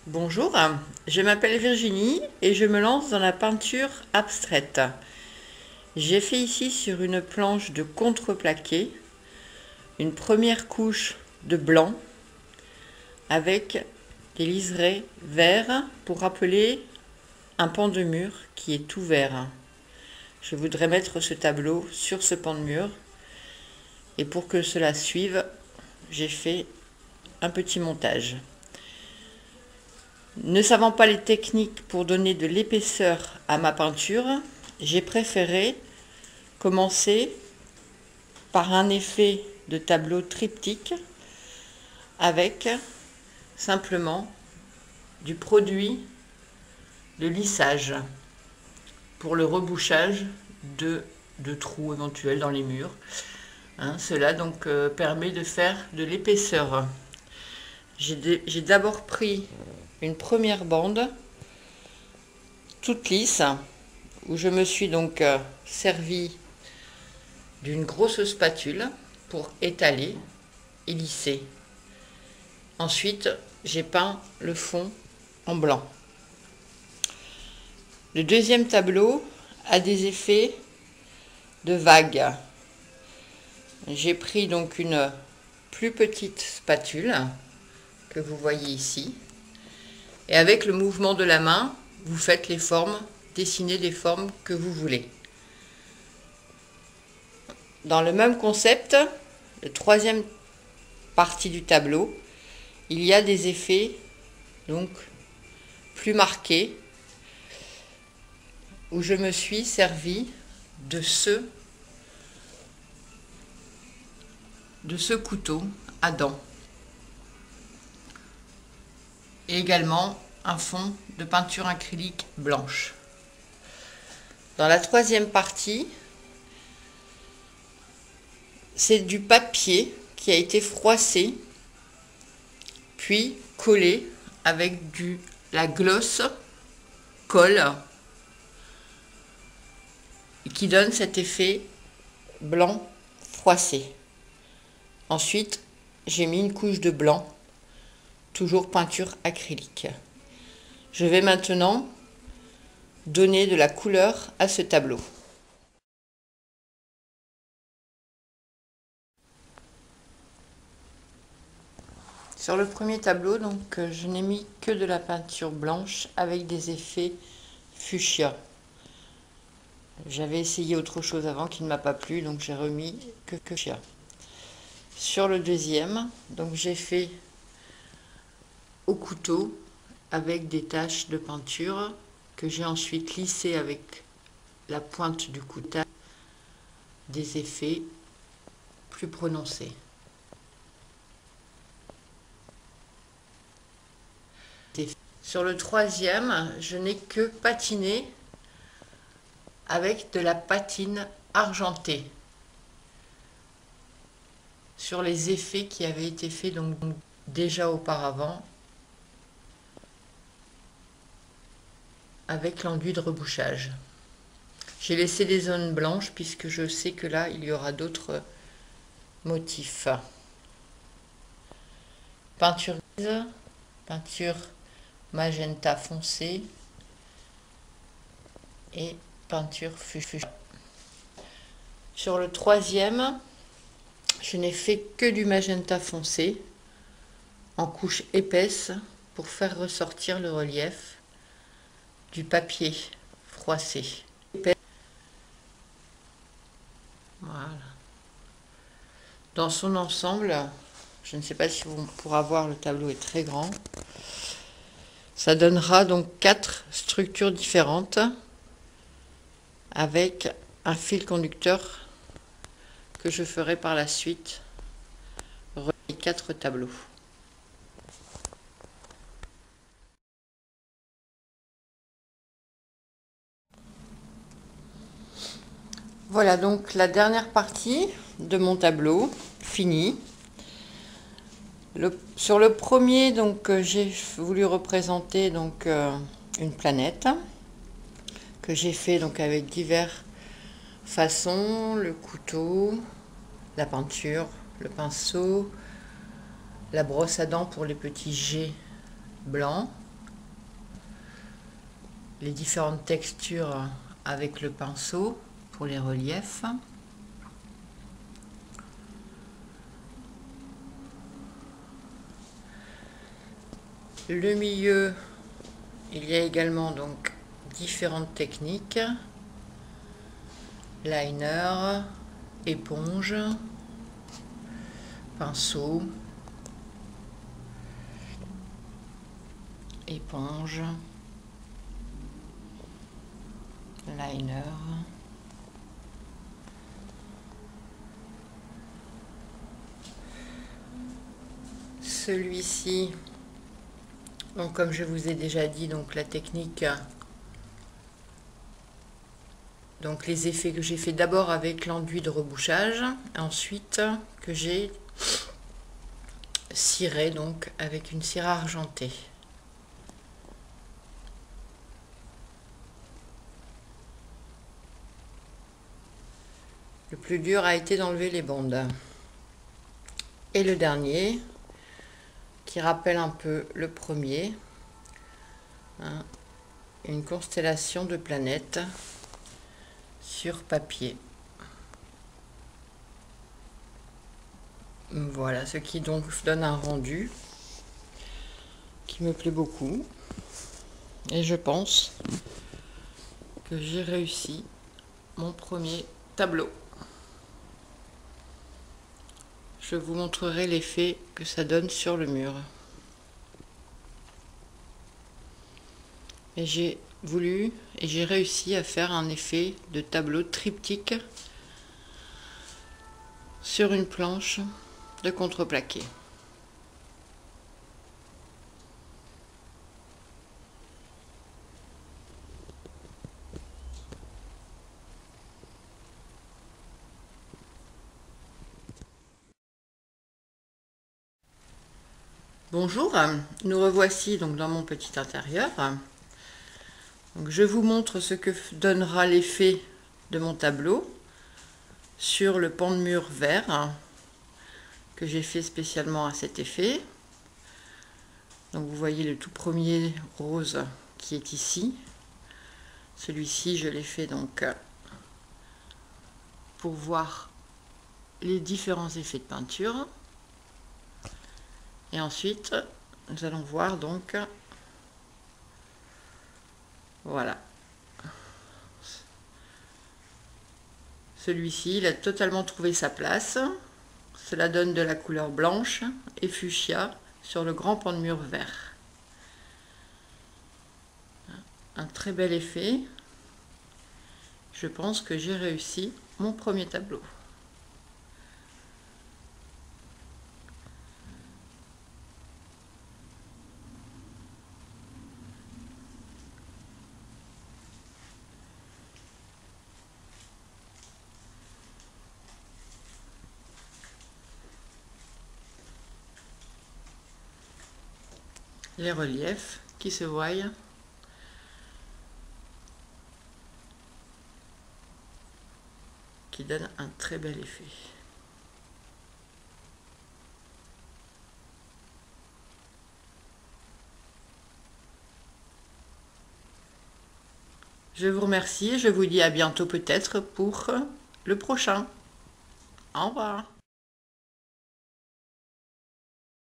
Bonjour, je m'appelle Virginie et je me lance dans la peinture abstraite. J'ai fait ici sur une planche de contreplaqué une première couche de blanc avec des liserés verts pour rappeler un pan de mur qui est tout vert. Je voudrais mettre ce tableau sur ce pan de mur et pour que cela suive, j'ai fait un petit montage. Ne savant pas les techniques pour donner de l'épaisseur à ma peinture, j'ai préféré commencer par un effet de tableau triptyque avec simplement du produit de lissage pour le rebouchage de trous éventuels dans les murs. Cela donc permet de faire de l'épaisseur. J'ai d'abord pris une première bande toute lisse où je me suis donc servi d'une grosse spatule pour étaler et lisser. Ensuite, j'ai peint le fond en blanc. Le deuxième tableau a des effets de vagues. J'ai pris donc une plus petite spatule que vous voyez ici. Et avec le mouvement de la main, vous faites les formes, dessinez les formes que vous voulez. Dans le même concept, la troisième partie du tableau, il y a des effets donc plus marqués où je me suis servi de ce couteau à dents. Et également un fond de peinture acrylique blanche. Dans la troisième partie, c'est du papier qui a été froissé, puis collé avec la gloss colle qui donne cet effet blanc froissé. Ensuite, j'ai mis une couche de blanc, toujours peinture acrylique. Je vais maintenant donner de la couleur à ce tableau. Sur le premier tableau, donc, je n'ai mis que de la peinture blanche avec des effets fuchsia. J'avais essayé autre chose avant qui ne m'a pas plu, donc j'ai remis que fuchsia. Sur le deuxième, donc j'ai fait au couteau avec des taches de peinture que j'ai ensuite lissé avec la pointe du couteau, des effets plus prononcés. Sur le troisième, je n'ai que patiné avec de la patine argentée sur les effets qui avaient été faits donc déjà auparavant avec l'enduit de rebouchage. J'ai laissé des zones blanches puisque je sais que là il y aura d'autres motifs. Peinture grise, peinture magenta foncé et peinture fuchsia. Sur le troisième, je n'ai fait que du magenta foncé en couche épaisse pour faire ressortir le relief du papier froissé. Voilà. Dans son ensemble, je ne sais pas si on pourra voir, le tableau est très grand. Ça donnera donc 4 structures différentes avec un fil conducteur que je ferai par la suite les 4 tableaux. Voilà donc la dernière partie de mon tableau fini. Sur le premier, donc j'ai voulu représenter donc une planète que j'ai fait donc avec diverses façons, le couteau, la peinture, le pinceau, la brosse à dents pour les petits jets blancs, les différentes textures avec le pinceau pour les reliefs. Le milieu, il y a également donc différentes techniques: liner, éponge, pinceau, éponge, liner, celui-ci, donc comme je vous ai déjà dit, donc la technique, donc les effets que j'ai fait d'abord avec l'enduit de rebouchage, ensuite que j'ai ciré donc avec une cire argentée. Le plus dur a été d'enlever les bandes. Et le dernier, qui rappelle un peu le premier, hein, une constellation de planètes sur papier. Voilà, ce qui donc donne un rendu qui me plaît beaucoup. Et je pense que j'ai réussi mon premier tableau. Je vous montrerai l'effet que ça donne sur le mur. Et j'ai voulu et j'ai réussi à faire un effet de tableau triptyque sur une planche de contreplaqué. Bonjour, nous revoici donc dans mon petit intérieur. Donc je vous montre ce que donnera l'effet de mon tableau sur le pan de mur vert que j'ai fait spécialement à cet effet. Donc vous voyez le tout premier rose qui est ici. Celui-ci je l'ai fait donc pour voir les différents effets de peinture. Et ensuite nous allons voir donc, voilà, celui-ci il a totalement trouvé sa place. Cela donne de la couleur blanche et fuchsia sur le grand pan de mur vert. Un très bel effet. Je pense que j'ai réussi mon premier tableau. Les reliefs qui se voient, qui donnent un très bel effet. Je vous remercie et je vous dis à bientôt peut-être pour le prochain. Au revoir.